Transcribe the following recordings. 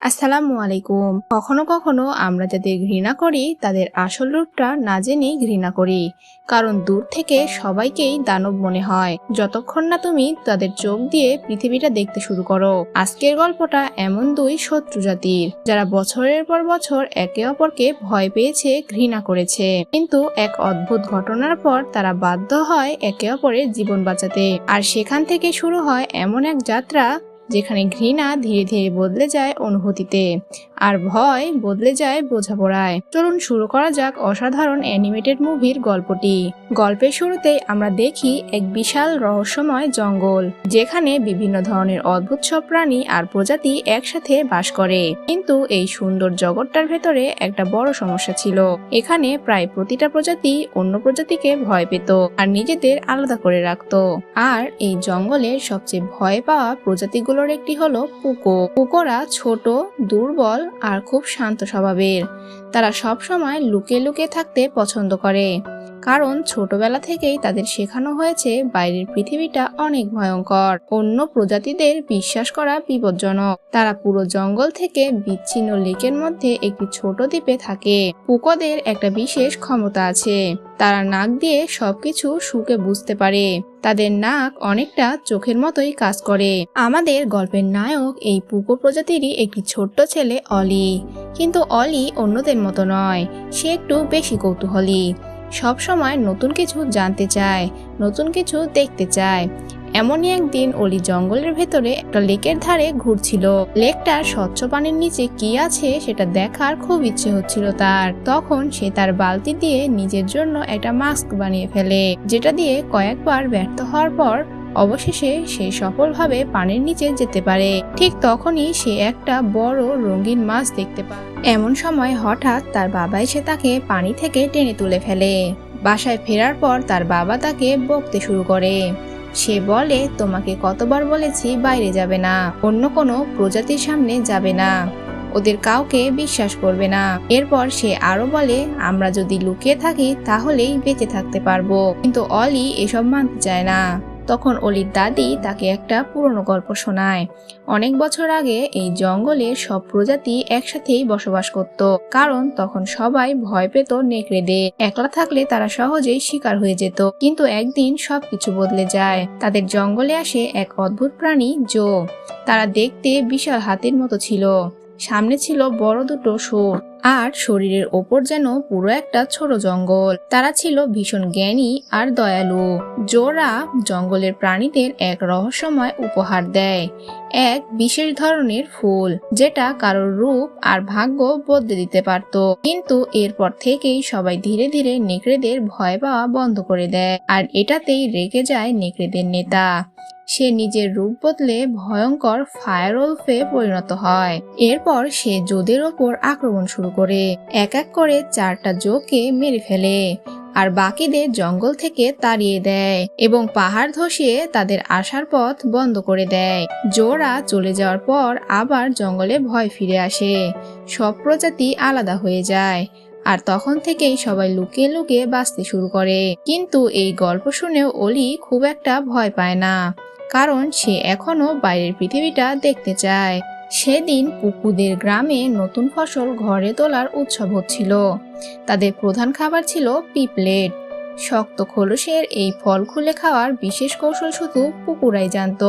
আসসালামু আলাইকুম। কখনো কখনো আমরা যাদের ঘৃণা করি তাদের আসল রূপটা না জেনেই ঘৃণা করি, কারণ দূর থেকে সবাইকেই দানব মনে হয় যতক্ষণ না তুমি তাদের চোখ দিয়ে পৃথিবীটা দেখতে শুরু করো। আজকের গল্পটা এমন দুই শত্রু জাতির যারা বছরের পর বছর একে অপরকে ভয় পেয়েছে, ঘৃণা করেছে, কিন্তু এক অদ্ভুত ঘটনার পর তারা বাধ্য হয় একে অপরের জীবন বাঁচাতে। আর সেখান থেকে শুরু হয় এমন এক যাত্রা যেখানে ঘৃণা ধীরে ধীরে বদলে যায় অনুভূতিতে, আর ভয় বদলে যায় বোঝাপড়ায়। চলুন শুরু করা যাক অসাধারণ অ্যানিমেটেড মুভির গল্পটি। গল্পের শুরুতেই আমরা দেখি এক বিশাল রহস্যময় জঙ্গল, যেখানে বিভিন্ন ধরনের অদ্ভুত সব প্রাণী আর প্রজাতি একসাথে বাস করে। কিন্তু এই সুন্দর জগৎটার ভেতরে একটা বড় সমস্যা ছিল। এখানে প্রায় প্রতিটা প্রজাতি অন্য প্রজাতিকে ভয় পেত আর নিজেদের আলাদা করে রাখত। আর এই জঙ্গলের সবচেয়ে ভয় পাওয়া প্রজাতিগুলোর একটি হলো পুকো। পুকোরা ছোট, দুর্বল আর খুব শান্ত স্বভাবের। তারা সব সময় লুকিয়ে লুকিয়ে থাকতে পছন্দ করে, কারণ ছোটবেলা থেকেই তাদের শেখানো হয়েছে বাইরের পৃথিবীটা অনেক ভয়ঙ্কর, অন্য প্রজাতিদের বিশ্বাস করা বিপজ্জনক। তারা পুরো জঙ্গল থেকে বিচ্ছিন্ন লেকের মধ্যে একটি ছোট দ্বীপে থাকে। পুকোদের একটা বিশেষ ক্ষমতা আছে, তারা নাক দিয়ে সবকিছু শুকে বুঝতে পারে। তাদের নাক অনেকটা চোখের মতোই কাজ করে। আমাদের গল্পের নায়ক এই পুকো প্রজাতিরই একটি ছোট্ট ছেলে অলি। কিন্তু অলি অন্যদের মতো নয়, সে একটু বেশি কৌতূহলী। সব সময় নতুন কিছু জানতে চায়, নতুন কিছু দেখতে চায়। এমনই একদিন অলি জঙ্গলের ভেতরে একটা লেকের ধারে ঘুরছিল। লেকটার স্বচ্ছ পানির নিচে কি আছে সেটা দেখার খুব ইচ্ছে হচ্ছিল তার। তখন সে তার বালতি দিয়ে নিজের জন্য একটা মাস্ক বানিয়ে ফেলে, যেটা দিয়ে কয়েকবার ব্যর্থ হওয়ার পর অবশেষে সে সফলভাবে পানির নিচে যেতে পারে। ঠিক তখনই সে একটা বড় রঙিন মাছ দেখতে পায়। এমন সময় হঠাৎ তার বাবা এসে তাকে পানি থেকে টেনে তুলে ফেলে। বাসায় ফেরার পর তার বাবা তাকে বকতে শুরু করে। সে বলে, তোমাকে কতবার বলেছি বাইরে যাবে না, অন্য কোনো প্রজাতির সামনে যাবে না, ওদের কাউকে বিশ্বাস করবে না। এরপর সে আরো বলে, আমরা যদি লুকিয়ে থাকি তাহলেই বেঁচে থাকতে পারবো। কিন্তু অলি এসব মানতে চায় না। তখন অলির দাদি তাকে একটা পুরনো গল্প শোনায়। অনেক বছর আগে এই জঙ্গলে সব প্রজাতি একসাথেই বসবাস করত, কারণ তখন সবাই ভয় পেত নেকড়েদের। একলা থাকলে তারা সহজেই শিকার হয়ে যেত। কিন্তু একদিন সবকিছু বদলে যায়। তাদের জঙ্গলে আসে এক অদ্ভুত প্রাণী জো। তারা দেখতে বিশাল হাতির মতো ছিল, সামনে ছিল বড় দুটো শুঁড়, আর শরীরের ওপর যেন পুরো একটা ছোট জঙ্গল। তারা ছিল ভীষণ জ্ঞানী আর দয়ালু। জোরা জঙ্গলের প্রাণীদের এক রহস্যময় উপহার দেয়, এক বিশেষ ধরনের ফুল, যেটা কারোর রূপ আর ভাগ্য বদলে দিতে পারত। কিন্তু এরপর থেকেই সবাই ধীরে ধীরে নেকড়েদের ভয় পাওয়া বন্ধ করে দেয়, আর এটাতেই রেগে যায় নেকড়েদের নেতা। সে নিজের রূপ বদলে ভয়ঙ্কর ফায়ারওলফে পরিণত হয়। এরপর সে জোদের ওপর আক্রমণ শুরু করে, এক এক করে 4টা জোকে মেরে ফেলে আর বাকিদের জঙ্গল থেকে তাড়িয়ে দেয় এবং পাহাড় ধসিয়ে তাদের আসার পথ বন্ধ করে দেয়। জোরা চলে যাওয়ার পর আবার জঙ্গলে ভয় ফিরে আসে। সব প্রজাতি আলাদা হয়ে যায়, আর তখন থেকেই সবাই লুকিয়ে লুকিয়ে বাঁচতে শুরু করে। কিন্তু এই গল্প শুনেও অলি খুব একটা ভয় পায় না, কারণ সে এখনো বাইরের পৃথিবীটা দেখতে চায়। সেদিন পুকুদের গ্রামে নতুন ফসল ঘরে তোলার উৎসব হচ্ছিল। তাদের প্রধান খাবার ছিল পিপলেট। শক্ত খোলসের এই ফল খুলে খাওয়ার বিশেষ কৌশল শুধু পুকুরাই জানত।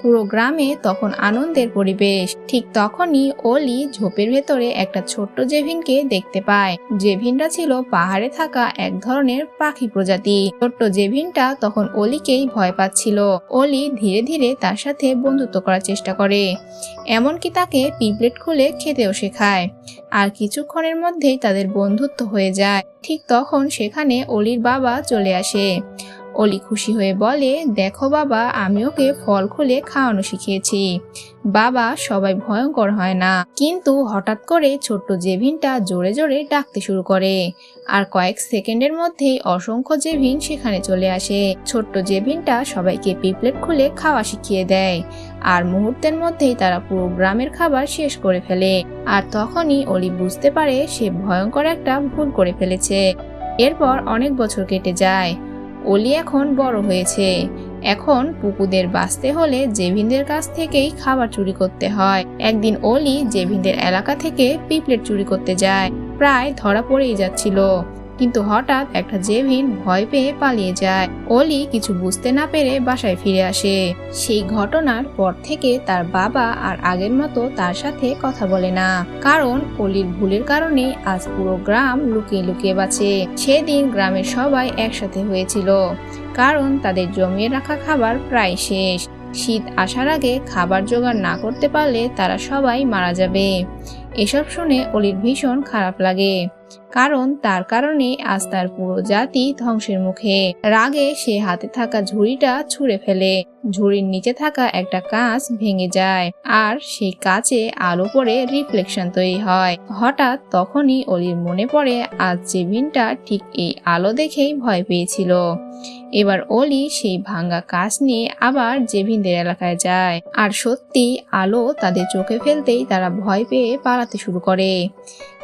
পুরো গ্রামে তখন আনন্দের পরিবেশ। ঠিক তখনই অলি ঝোপের ভেতরে একটা ছোট্ট জেভিনকে দেখতে পায়। জেভিনটা ছিল পাহাড়ে থাকা এক ধরনের পাখি প্রজাতি। ছোট্ট জেভিনটা তখন অলিকেই ভয় পাচ্ছিল। অলি ধীরে ধীরে তার সাথে বন্ধুত্ব করার চেষ্টা করে, এমনকি তাকে পিপলেট খুলে খেতেও শেখায়। আর কিছুক্ষণের মধ্যেই তাদের বন্ধুত্ব হয়ে যায়। ঠিক তখন সেখানে অলির বাবা চলে আসে। অলি খুশি হয়ে বলে, দেখো বাবা, আমি ওকে ফল খুলে খাওয়ানো শিখিয়েছি। বাবা, সবাই ভয়ঙ্কর হয় না। কিন্তু হঠাৎ করে ছোট্ট জেভিনটা জোরে জোরে ডাকতে শুরু করে, আর কয়েক সেকেন্ডের মধ্যেই অসংখ্য জেভিন সেখানে চলে আসে। ছোট্ট জেভিনটা সবাইকে পিপলেট খুলে খাওয়া শিখিয়ে দেয়, আর মুহূর্তের মধ্যেই তারা পুরো গ্রামের খাবার শেষ করে ফেলে। আর তখনই অলি বুঝতে পারে সে ভয়ঙ্কর একটা ভুল করে ফেলেছে। এরপর অনেক বছর কেটে যায়। অলি এখন বড় হয়েছে, এখন পুকুদের বাঁচতে হলে জেভিনদের কাছ থেকেই খাবার চুরি করতে হয়। একদিন অলি জেভিনদের এলাকা থেকে পিঁপড়ের চুরি করতে যায়। প্রায় ধরা পড়েই যাচ্ছিল, কিন্তু হঠাৎ একটা জেভিন ভয় পেয়ে পালিয়ে যায়। অলি কিছু বুঝতে না পেরে বাসায় ফিরে আসে। সেই ঘটনার পর থেকে তার বাবা আর আগের মতো তার সাথে কথা বলে না, কারণ অলির ভুলের কারণে আজ পুরো গ্রাম লুকিয়ে লুকিয়ে বাঁচে। সেদিন গ্রামের সবাই একসাথে হয়েছিল, কারণ তাদের জমিয়ে রাখা খাবার প্রায় শেষ। শীত আসার আগে খাবার জোগাড় না করতে পারলে তারা সবাই মারা যাবে। এসব শুনে অলির ভীষণ খারাপ লাগে, কারণ তার কারণে আজ তার পুরো জাতি ধ্বংসের মুখে। রাগে সে হাতে থাকা ঝুড়িটা ছুঁড়ে ফেলে। ঝুড়ির নিচে থাকা একটা কাঁচ ভেঙে যায়, আর সেই কাঁচে আলো পড়ে রিফ্লেকশন তৈরি হয়। হঠাৎ তখনই অলির মনে পড়ে আজ জেভিনটা ঠিক এই আলো দেখেই ভয় পেয়েছিল। এবার অলি সেই ভাঙা কাঁচ নিয়ে আবার জেভিনদের এলাকায় যায়, আর সত্যি আলো তাদের চোখে ফেলতেই তারা ভয় পেয়ে পালাতে শুরু করে।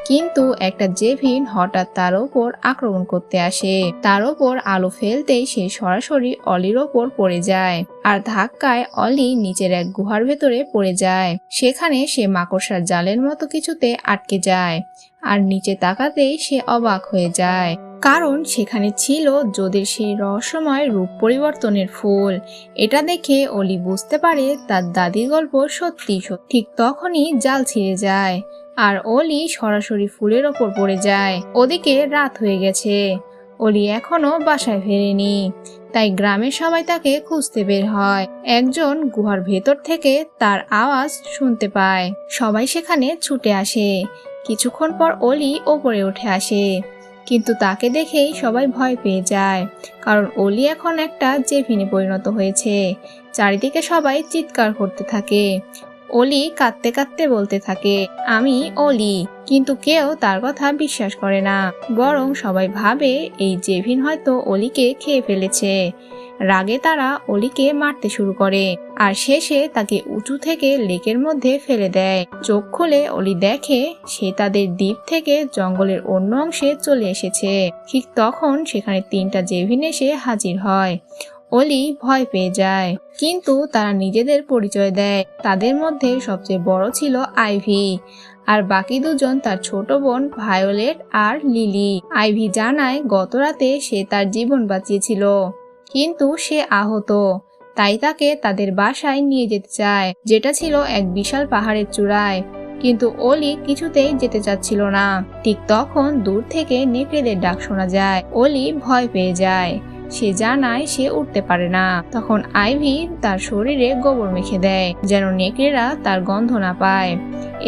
কিন্তু একটা জেভিন হঠাৎ তার ওপর আক্রমণ করতে আসে। তার ওপর আলো ফেলতেই সে সরাসরি অলির ওপর পড়ে যায়, আর ধাক্কায় অলি নিচের এক গুহার ভেতরে পড়ে যায়। সেখানে সে মাকড়সার জালের মতো কিছুতে আটকে যায়, আর নিচে তাকাতেই সে অবাক হয়ে যায়, কারণ সেখানে ছিল যদের সেই রহস্যময় রূপ পরিবর্তনের ফুল। এটা দেখে অলি বুঝতে পারে তার দাদির গল্প সত্যি। ঠিক তখনই জাল ছিঁড়ে যায়, আর অলি সরাসরি ফুলের ওপর পড়ে যায়। ওদিকে রাত হয়ে গেছে, অলি এখনো বাসায় ফেরেনি, তাই গ্রামের সবাই তাকে খুঁজতে বের হয়। একজন গুহার ভেতর থেকে তার আওয়াজ শুনতে পায়। সবাই সেখানে ছুটে আসে। কিছুক্ষণ পর অলি ওপরে উঠে আসে, কিন্তু তাকে দেখেই সবাই ভয় পেয়ে যায়, কারণ অলি এখন একটা জেভিনে পরিণত হয়েছে। চারিদিকে সবাই চিৎকার করতে থাকে। অলি কাঁদতে কাঁদতে বলতে থাকে, আমি অলি। কিন্তু কেউ তার কথা বিশ্বাস করে না, বরং সবাই ভাবে এই জেভিন হয়তো অলিকে খেয়ে ফেলেছে। রাগে তারা অলিকে মারতে শুরু করে, আর শেষে তাকে উঁচু থেকে লেকের মধ্যে ফেলে দেয়। চোখ খুলে অলি দেখে সে তাদের দ্বীপ থেকে জঙ্গলের অন্য অংশে চলে এসেছে। ঠিক তখন সেখানে 3টা জেভিন এসে হাজির হয়। অলি ভয় পেয়ে যায়, কিন্তু তারা নিজেদের পরিচয় দেয়। তাদের মধ্যে সবচেয়ে বড় ছিল আইভি, আর বাকি দুজন তার ছোট বোন ভায়োলেট আর লিলি। আইভি জানায় গত রাতে সে তার জীবন বাঁচিয়েছিল, কিন্তু সে আহত, তাই তাকে তাদের বাসায় নিয়ে যেতে চায়, যেটা ছিল এক বিশাল পাহাড়ের চূড়ায়। কিন্তু অলি কিছুতেই যেতে চাচ্ছিল না। ঠিক তখন দূর থেকে নেকড়েদের ডাক শোনা যায়। অলি ভয় পেয়ে যায়, সে জানায় সে উঠতে পারে না। তখন আইভি তার শরীরে গোবর মেখে দেয়, যেন নেকড়েরা তার গন্ধ না পায়।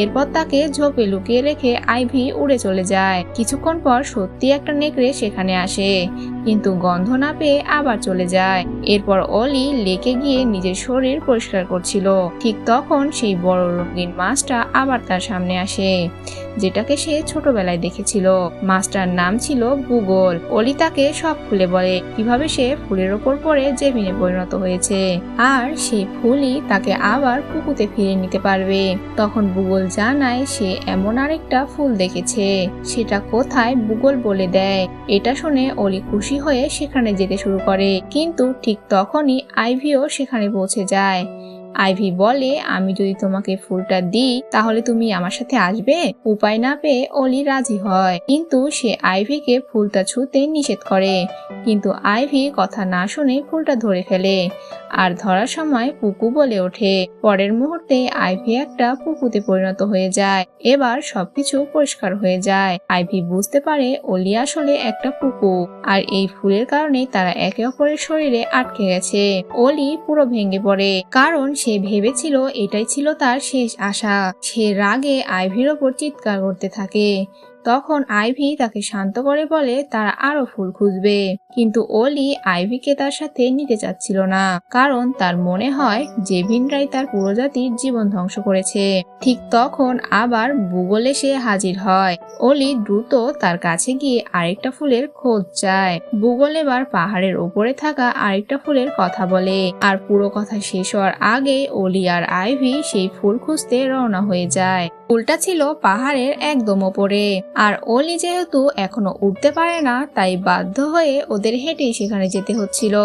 এরপর তাকে ঝোপে লুকিয়ে রেখে আইভি উড়ে চলে যায়। কিছুক্ষণ পর সত্যি একটা নেকড়ে সেখানে আসে, কিন্তু গন্ধ না পেয়ে আবার চলে যায়। এরপর অলি লেকে গিয়ে নিজের শরীর পরিষ্কার করছিল। ঠিক তখন সেই বড় রঙিন মাছটা আবার তার সামনে আসে, যেটাকে সে ছোটবেলায় দেখেছিল। মাছটার নাম ছিল বুগল। অলি তাকে সব খুলে বলে কিভাবে সে ফুলের ওপর পড়ে জেভিনে পরিণত হয়েছে, আর সেই ফুলই তাকে আবার পুকুতে ফিরে নিতে পারবে। তখন বুগল জানায় সে এমন আরেকটা ফুল দেখেছে, সেটা কোথায় বুগল বলে দেয়। এটা শুনে অলি খুশি হয়ে সেখানে যেতে শুরু করে, কিন্তু ঠিক তখনই আইভিও সেখানে পৌঁছে যায়। আইভি বলে, আমি যদি তোমাকে ফুলটা দিই তাহলে তুমি আমার সাথে আসবে। উপায় না পেয়ে অলি রাজি হয়, কিন্তু সে আইভিকে ফুলটা ছুঁতে নিষেধ করে। কিন্তু আইভি কথা না শুনে ফুলটা ধরে ফেলে, আর ধরার সময় পুকু বলে ওঠে। পরের মুহূর্তে আইভি একটা পুকুতে পরিণত হয়ে যায়। এবার সবকিছু পরিষ্কার হয়ে যায়। আইভি বুঝতে পারে অলি আসলে একটা পুকু, আর এই ফুলের কারণে তারা একে অপরের শরীরে আটকে গেছে। অলি পুরো ভেঙে পড়ে, কারণ সে ভেবেছিল এটাই ছিল তার শেষ আশা। সে রাগে আইভির ওপর চিৎকার করতে থাকে। তখন আইভি তাকে শান্ত করে বলে তারা আরো ফুল খুঁজবে, কিন্তু অলি আইভিকে তার সাথে নিতে চাচ্ছিল না, কারণ তার মনে হয় জেভিনরাই তার পুরো জাতির জীবন ধ্বংস করেছে। ঠিক তখন আবার বুগল এসে হাজির হয়। অলি দ্রুত তার কাছে গিয়ে আরেকটা ফুলের খোঁজ চায়। বুগল এবার পাহাড়ের ওপরে থাকা আরেকটা ফুলের কথা বলে, আর পুরো কথা শেষ হওয়ার আগে অলি আর আইভি সেই ফুল খুঁজতে রওনা হয়ে যায়। পুলটা ছিল পাহাড়ের একদম ওপরে, আর অলি যেহেতু এখনো উঠতে পারে না তাই বাধ্য হয়ে ওদের হেঁটেই সেখানে যেতে হচ্ছিল।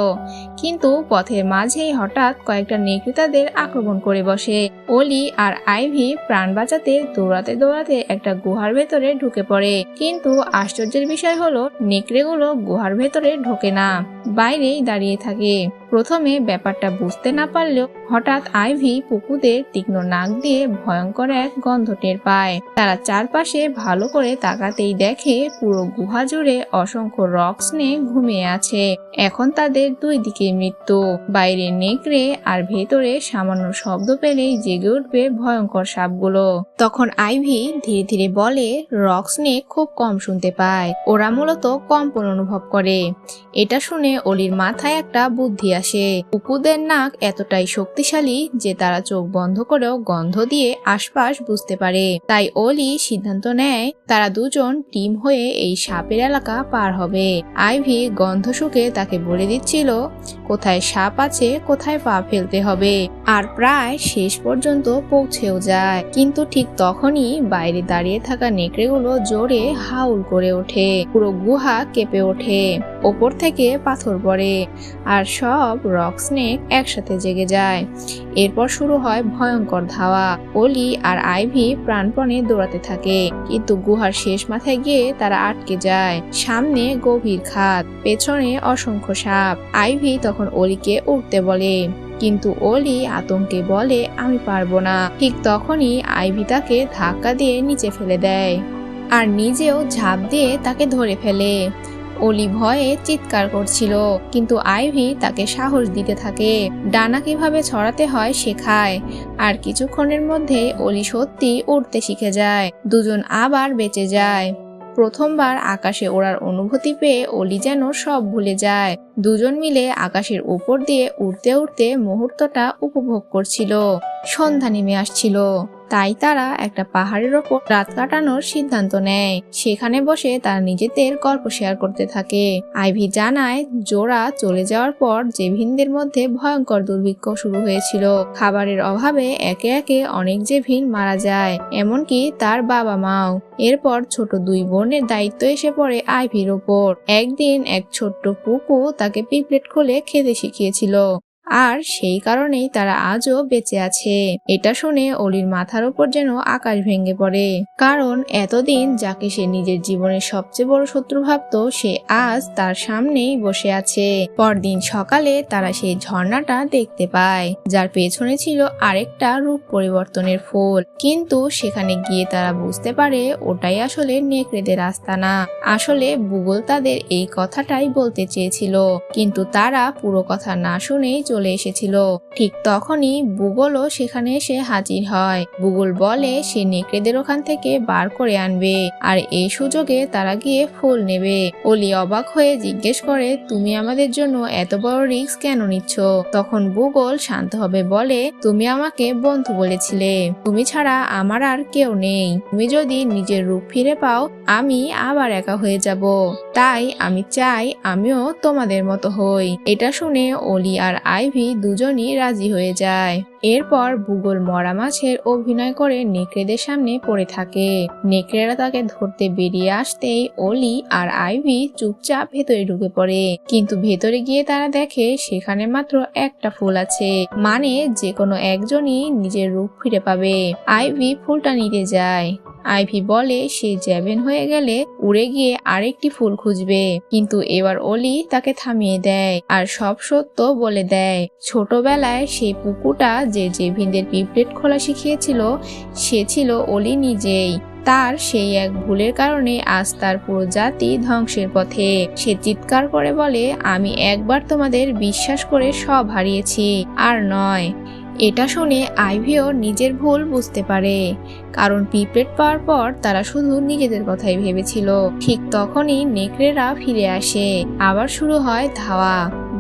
কিন্তু পথের মাঝেই হঠাৎ কয়েকটা নেকড়ে তাদের আক্রমণ করে বসে। অলি আর আইভি প্রাণ বাঁচাতে দৌড়াতে দৌড়াতে একটা গুহার ভেতরে ঢুকে পড়ে, কিন্তু আশ্চর্যের বিষয় হলো নেকড়েগুলো গুহার ভেতরে ঢোকে না, বাইরেই দাঁড়িয়ে থাকে। প্রথমে ব্যাপারটা বুঝতে না পারলেও হঠাৎ আইভি পুকুদের তীক্ষ্ণ নাক দিয়ে ভয়ঙ্কর এক গন্ধ টের পায়। তারা চারপাশে ভালো করে তাকাতেই দেখে পুরো গুহা জুড়ে অসংখ্য রক স্নেক ঘুমিয়ে আছে। এখন তাদের দুই দিকে মৃত্যু, বাইরে নেকড়ে আর ভেতরে সামান্য শব্দ পেলেই জেগে উঠবে ভয়ঙ্কর সাপগুলো। তখন আইভি ধীরে ধীরে বলে, রক স্নেক খুব কম শুনতে পায়, ওরা মূলত কম্পন অনুভব করে। এটা শুনে অলির মাথায় একটা বুদ্ধি আসে। কুকুরদের নাক এতটাই শক্তিশালী যে তারা চোখ বন্ধ করেও গন্ধ দিয়ে আশপাশ বুঝতে পারে। তাই অলি সিদ্ধান্ত নেয় তারা দুজন টিম হয়ে এই সাপের এলাকা পার হবে। আইভি গন্ধ শুকে তাকে বলে দিচ্ছিল কোথায় সাপ আছে, কোথায় পা ফেলতে হবে, আর প্রায় শেষ পর্যন্ত পৌঁছেও যায়। কিন্তু ঠিক তখনই বাইরে দাঁড়িয়ে থাকা নেকড়েগুলো জোরে হাউল করে ওঠে, পুরো গুহা কেঁপে ওঠে, ওপর থেকে পাথর পড়ে আর সব রক স্নেক একসাথে জেগে যায়। এরপর শুরু হয় ভয়ঙ্কর ধাওয়া। অলি আর আইভি প্রাণপণে দৌড়াতে থাকে, কিন্তু গুহার শেষ মাথায় গিয়ে তারা আটকে যায়। সামনে গভীর খাদ, পেছনে অসংখ্য সাপ। আইভি তখন অলিকে উঠতে বলে, কিন্তু অলি আতঙ্কে বলে আমি পারবো না। ঠিক তখনই আইভি তাকে ধাক্কা দিয়ে নিচে ফেলে দেয় আর নিজেও ঝাঁপ দিয়ে তাকে ধরে ফেলে। অলি ভয়ে চিৎকার করছিল, কিন্তু আইভি তাকে সাহস দিতে থাকে, ডানা কিভাবে ছড়াতে হয় শেখায়। আর কিছুক্ষণের মধ্যে অলি সত্যি উড়তে শিখে যায়। দুজন আবার বেঁচে যায়। প্রথমবার আকাশে ওড়ার অনুভূতি পেয়ে অলি যেন সব ভুলে যায়। দুজন মিলে আকাশের উপর দিয়ে উড়তে উড়তে মুহূর্তটা উপভোগ করছিল। সন্ধ্যা নেমে আসছিল, তাই তারা একটা পাহাড়ের ওপর রাত কাটানোর সিদ্ধান্ত নেয়। সেখানে বসে তারা নিজেদের গল্প শেয়ার করতে থাকে। আইভি জানায় জোড়া চলে যাওয়ার পর জেভিনদের মধ্যে ভয়ঙ্কর দুর্ভিক্ষ শুরু হয়েছিল। খাবারের অভাবে একে একে অনেক জেভিন মারা যায়, এমনকি তার বাবা মাও। এরপর ছোট দুই বোনের দায়িত্ব এসে পড়ে আইভির ওপর। একদিন এক ছোট্ট পুকু তাকে পিপলেট খুলে খেতে শিখিয়েছিল, আর সেই কারণেই তারা আজও বেঁচে আছে। এটা শুনে অলির মাথার উপর যেন আকাশ ভেঙে পড়ে, কারণ এতদিন যাকে সে নিজের জীবনের সবচেয়ে বড় শত্রু ভাবত সে আজ তার সামনেই বসে আছে। পরদিন সকালে তারা সেই ঝর্ণাটা দেখতে পায়, যার পেছনে ছিল আরেকটা রূপ পরিবর্তনের ফুল। কিন্তু সেখানে গিয়ে তারা বুঝতে পারে ওটাই আসলে নেকড়েদের আস্তানা। আসলে বুগল তাদের এই কথাটাই বলতে চেয়েছিল, কিন্তু তারা পুরো কথা না শুনেই চলে এসেছিল। ঠিক তখনই বুগলও সেখানে এসে হাজির হয়। বুগল বলে সে নেকড়েদের ওখান থেকে বার করে আনবে, আর এই সুযোগে তারা গিয়ে ফুল নেবে। অলি অবাক হয়ে জিজ্ঞেস করে, তুমি আমাদের জন্য এত বড় রিস্ক কেন নিচ্ছ? তখন বুগল শান্তভাবে বলে, তুমি আমাকে বন্ধু বলেছিলে, তুমি ছাড়া আমার আর কেউ নেই। তুমি যদি নিজের রূপ ফিরে পাও আমি আবার একা হয়ে যাব, তাই আমি চাই আমিও তোমাদের মতো হই। এটা শুনে অলি আর আইভি দুজনই রাজি হয়ে যায়। এরপর বুগল মরা মাছের অভিনয় করে নেকড়েদের সামনে পড়ে থাকে। নেকড়েরা তাকে ধরতে বেরিয়ে আসতেই অলি আর আইভি চুপচাপ ভেতরে ঢুকে পড়ে, কিন্তু ভেতরে গিয়ে তারা দেখে সেখানে মাত্র একটা ফুল আছে, মানে যে কোনো একজনই নিজের রূপ ফিরে পাবে। আইভি ফুলটা নিতে যায়। আইভি বলে সে জ্যাভেন হয়ে গেলে উড়ে গিয়ে আরেকটি ফুল খুঁজবে, কিন্তু এবার অলি তাকে থামিয়ে দেয় আর সব সত্য বলে দেয়। ছোটবেলায় সেই পুকুরটা যে জেভিনদের পিপলেট খোলা শিখিয়েছিল সে ছিল অলি নিজেই। তার সেই এক ভুলের কারণে আজ তার পুরো জাতি ধ্বংসের পথে। সে চিৎকার করে বলে, আমি একবার তোমাদের বিশ্বাস করে সব হারিয়েছি, আর নয়। এটা শুনে আইভিও নিজের ভুল বুঝতে পারে, কারণ পিপলেট পাওয়ার পর তারা শুধু নিজেদের কথাই ভেবেছিল। ঠিক তখনই নেকড়েরা ফিরে আসে, আবার শুরু হয় ধাওয়া।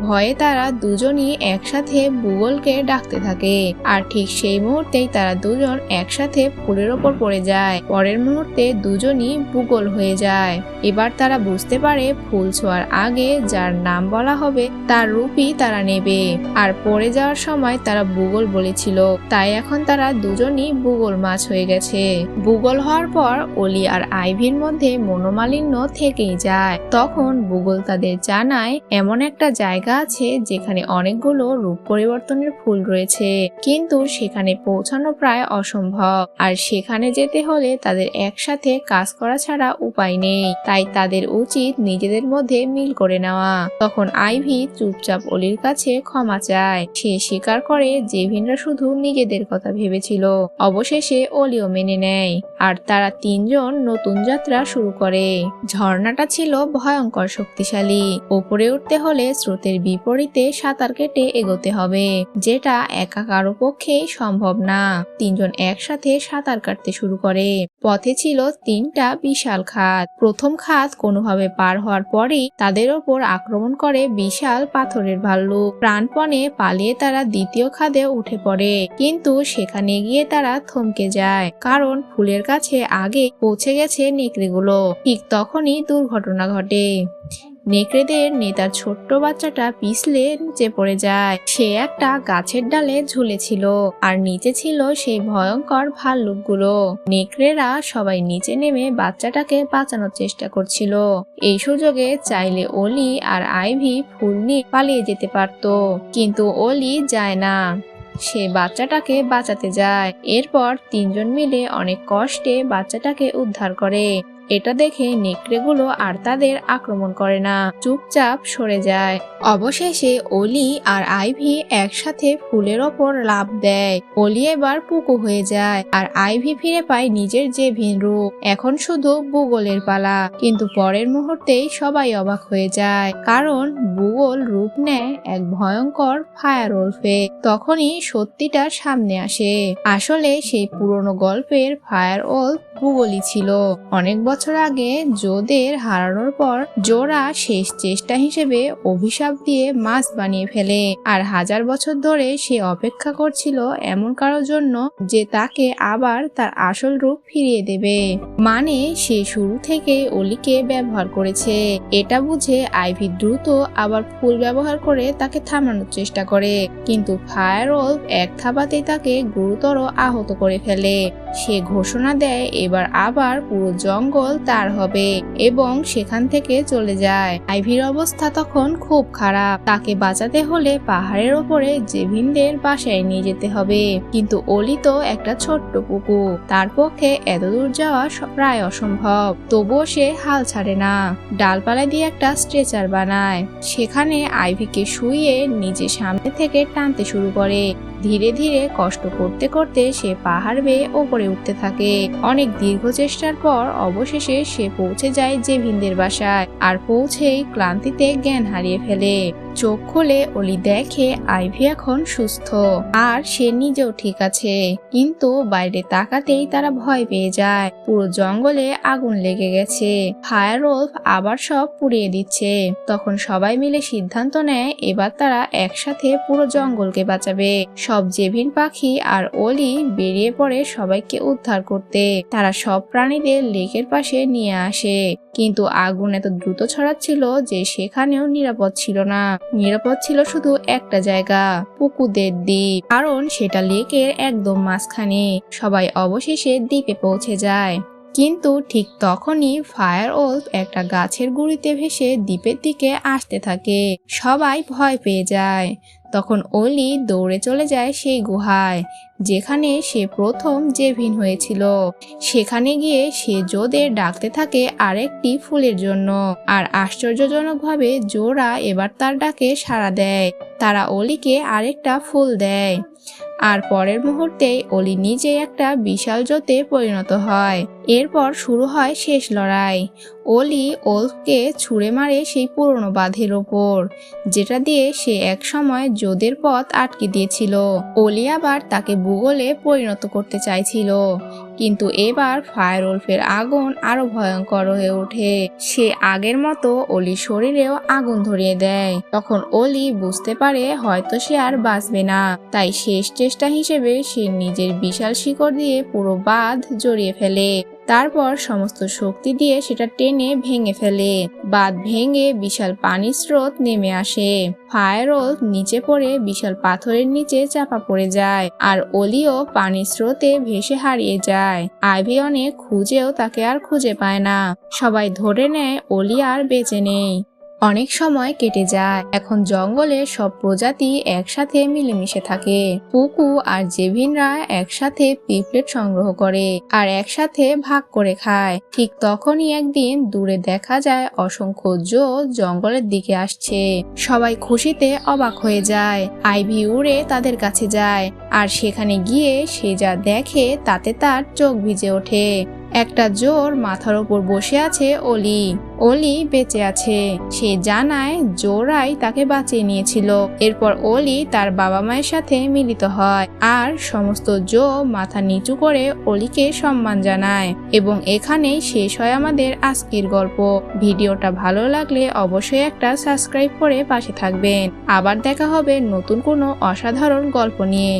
ভয়ে তারা দুজনই একসাথে বুগলকে ডাকতে থাকে। আর ঠিক সেই মুহূর্তেই তারা দুজন একসাথে ফুলের ওপর পড়ে যায়। পরের মুহূর্তে দুজনই বুগল হয়ে যায়। এবার তারা বুঝতে পারে ফুল ছোঁয়ার আগে যার নাম বলা হবে তার রূপই তারা নেবে। আর পড়ে যাওয়ার সময় তারা বুগল বলেছিল, তাই এখন তারা দুজনই বুগল মাছ হয়ে গেছে। বুগল হওয়ার পর অলি আর আইভির মধ্যে মনোমালিন্য থেকেই যায়। তখন বুগল তাদের জানায় এমন একটা জায়গা আছে যেখানে অনেকগুলো রূপ পরিবর্তনের ফুল রয়েছে, কিন্তু সেখানে পৌঁছানো প্রায় অসম্ভব। আর সেখানে যেতে হলে তাদের একসাথে কাজ করা ছাড়া উপায় নেই, তাই তাদের উচিত নিজেদের মধ্যে মিল করে নেওয়া। তখন আইভি চুপচাপ অলির কাছে ক্ষমা চায়। সে স্বীকার করে জেভিনরা শুধু নিজেদের কথা ভেবেছিল। অবশেষে অলিও মেনে নেয় আর তারা তিনজন নতুন যাত্রা শুরু করে। ঝর্ণাটা ছিল ভয়ঙ্কর শক্তিশালী। উপরে উঠতে হলে স্রোতের বিপরীতে সাঁতার কেটে এগোতে হবে, যেটা একা কারো পক্ষেই সম্ভব না। তিনজন একসাথে সাঁতার কাটতে শুরু করে। পথে ছিল তিনটা বিশাল খাদ। প্রথম খাদ কোনোভাবে পার হওয়ার পরেই তাদের ওপর আক্রমণ করে বিশাল পাথরের ভাল্লুক। প্রাণপণে পালিয়ে তারা দ্বিতীয় খাদে উঠে পড়ে, কিন্তু সেখানে গিয়ে তারা থমকে যায়, কারণ ফুলের কাছে আগে পৌঁছে গেছে নেকড়েগুলো। ঠিক তখনই দুর্ঘটনা ঘটে। নেকড়েদের নেতার ছোট্ট বাচ্চাটা পিছলে নিচে পড়ে যায়। সে একটা গাছের ডালে ঝুলেছিল আর নিচে ছিল সেই ভয়ঙ্কর ভাল্লুকগুলো। নেকড়েরা সবাই নিচে নেমে বাচ্চাটাকে বাঁচানোর চেষ্টা করছিল। এই সুযোগে চাইলে অলি আর আইভি ফুল নিয়ে পালিয়ে যেতে পারত, কিন্তু অলি যায় না। সে বাচ্চাটাকে বাঁচাতে যায়। এরপর তিনজন মিলে অনেক কষ্টে বাচ্চাটাকে উদ্ধার করে। এটা দেখে নেকড়েগুলো আর তাদের আক্রমণ করে না, চুপচাপ সরে যায়। অবশেষে অলি আর আইভি একসাথে ফুলের ওপর লাফ দেয়। অলি এবার পুকু হয়ে যায় আর আইভি ফিরে পায় নিজের যে ভিন রূপ। এখন শুধু বুগলের পালা, কিন্তু পরের মুহূর্তেই সবাই অবাক হয়ে যায়, কারণ বুগল রূপ নেয় এক ভয়ঙ্কর ফায়ার ওলফে। তখনই সত্যিটা সামনে আসে। আসলে সেই পুরনো গল্পের ফায়ার ওলফ বুগলই ছিল। অনেক বছর আগে জোদের হারানোর পর জোরা শেষ চেষ্টা হিসেবে অভিশাপ দিয়ে মাছ বানিয়ে ফেলে। আর হাজার বছর ধরে সে অপেক্ষা করছিল এমন কারোর জন্য যে তাকে আবার তার আসল রূপ ফিরিয়ে দেবে। মানে সে শুরু থেকে অলিকে ব্যবহার করেছে। এটা বুঝে আইভি দ্রুত আবার ফুল ব্যবহার করে তাকে থামানোর চেষ্টা করে, কিন্তু ফায়ার ওলফ এক থাবাতেই তাকে গুরুতর আহত করে ফেলে। সে ঘোষণা দেয় এবার আবার পুরো জঙ্গল তার হবে এবং সেখান থেকে চলে যায়। আইভির অবস্থা তখন খুব খারাপ। তাকে বাঁচাতে হলে পাহাড়ের ওপরে জেভিনদের বাসায় নিয়ে যেতে হবে, কিন্তু অলি তো একটা ছোট্ট পুকুর, তার পক্ষে এতদূর যাওয়া প্রায় অসম্ভব। তবুও সে হাল ছাড়ে না। ডালপালা দিয়ে একটা স্ট্রেচার বানায়, সেখানে আইভিকে শুইয়ে নিজে সামনে থেকে টানতে শুরু করে। ধীরে ধীরে কষ্ট করতে করতে সে পাহাড় বেয়ে ওপরে উঠতে থাকে। অনেক দীর্ঘ চেষ্টার পর অবশেষে সে পৌঁছে যায় জেভিনদের বাসায়, আর পৌঁছেই ক্লান্তিতে জ্ঞান হারিয়ে ফেলে। চোখ খুলে অলি দেখে আইভি এখন সুস্থ আর সে নিজেও ঠিক আছে, কিন্তু বাইরে তাকাতেই তারা ভয় পেয়ে যায়। পুরো জঙ্গলে আগুন লেগে গেছে। ফায়ার ওলফ আবার সব পুড়িয়ে দিচ্ছে। তখন সবাই মিলে সিদ্ধান্ত নেয় এবার তারা একসাথে পুরো জঙ্গলকে বাঁচাবে। সব জেভিন পাখি আর অলি বেরিয়ে পড়ে সবাইকে উদ্ধার করতে। তারা সব প্রাণীদের লেকের পাশে নিয়ে আসে, কিন্তু আগুন এত দ্রুত ছড়াচ্ছিল যে সেখানেও নিরাপদ ছিল না। নিরাপদ ছিল শুধু একটা জায়গা, পুকুদের দ্বীপ, কারণ সেটা লেকের একদম মাঝখানে। সবাই অবশেষে দ্বীপে পৌঁছে যায়, কিন্তু ঠিক তখনই ফায়ার ওলফ একটা গাছের গুঁড়িতে ভেসে দ্বীপের দিকে আসতে থাকে। সবাই ভয় পেয়ে যায়। তখন অলি দৌড়ে চলে যায় সেই গুহায় যেখানে সে প্রথম জেভিন হয়েছিল। সেখানে গিয়ে সে জোদের ডাকতে থাকে আরেকটি ফুলের জন্য, আর আশ্চর্যজনকভাবে জোরা এবার তার ডাকে সাড়া দেয়। তারা অলিকে আরেকটা ফুল দেয়, আর পরের মুহূর্তেই অলি নিজে একটা বিশাল জোতে পরিণত হয়। এরপর শুরু হয় শেষ লড়াই। অলি ওলফকে ছুঁড়ে মারে সেই পুরনো বাঁধের ওপর, যেটা দিয়ে সে একসময় জোদের পথ আটকে দিয়েছিল। অলি আবার তাকে ভূগোলে পরিণত করতে চাইছিল, কিন্তু এবার ফায়ার ওলফের আগুন আরো ভয়ঙ্কর হয়ে ওঠে। সে আগের মতো অলির শরীরেও আগুন ধরিয়ে দেয়। তখন অলি বুঝতে পারে হয়তো সে আর বাঁচবে না, তাই শেষ চেষ্টা হিসেবে সে নিজের বিশাল শিকড় দিয়ে পুরো বাঁধ জড়িয়ে ফেলে। তারপর সমস্ত শক্তি দিয়ে সেটা টেনে ভেঙে ফেলে। বাঁধ ভেঙে বিশাল পানির স্রোত নেমে আসে। ফায়ার ওলফ নিচে পড়ে বিশাল পাথরের নিচে চাপা পড়ে যায়, আর অলিও পানির স্রোতে ভেসে হারিয়ে যায়। আইভি অনেক খুঁজেও তাকে আর খুঁজে পায় না। সবাই ধরে নেয় অলি আর বেঁচে নেই। অনেক সময় কেটে যায়। এখন জঙ্গলে সব প্রজাতি একসাথে মিলেমিশে থাকে। পুকু আর জেভিনরা একসাথে পিপলেট সংগ্রহ করে আর একসাথে ভাগ করে খায়। ঠিক তখনই একদিন দূরে দেখা যায় অসংখ্য জো জঙ্গলের দিকে আসছে। সবাই খুশিতে অবাক হয়ে যায়। আইভি উড়ে তাদের কাছে যায়, আর সেখানে গিয়ে সে যা দেখে তাতে তার চোখ ভিজে ওঠে। একটা জোর মাথার ওপর বসে আছে অলি। অলি বেঁচে আছে। সে জানায় জোরাই তাকে বাঁচিয়ে নিয়েছিল। এরপর অলি তার বাবা মায়ের সাথে মিলিত হয়, আর সমস্ত জো মাথা নিচু করে অলিকে সম্মান জানায়। এবং এখানেই শেষ হয় আমাদের আজকের গল্প। ভিডিওটা ভালো লাগলে অবশ্যই একটা সাবস্ক্রাইব করে পাশে থাকবেন। আবার দেখা হবে নতুন কোনো অসাধারণ গল্প নিয়ে।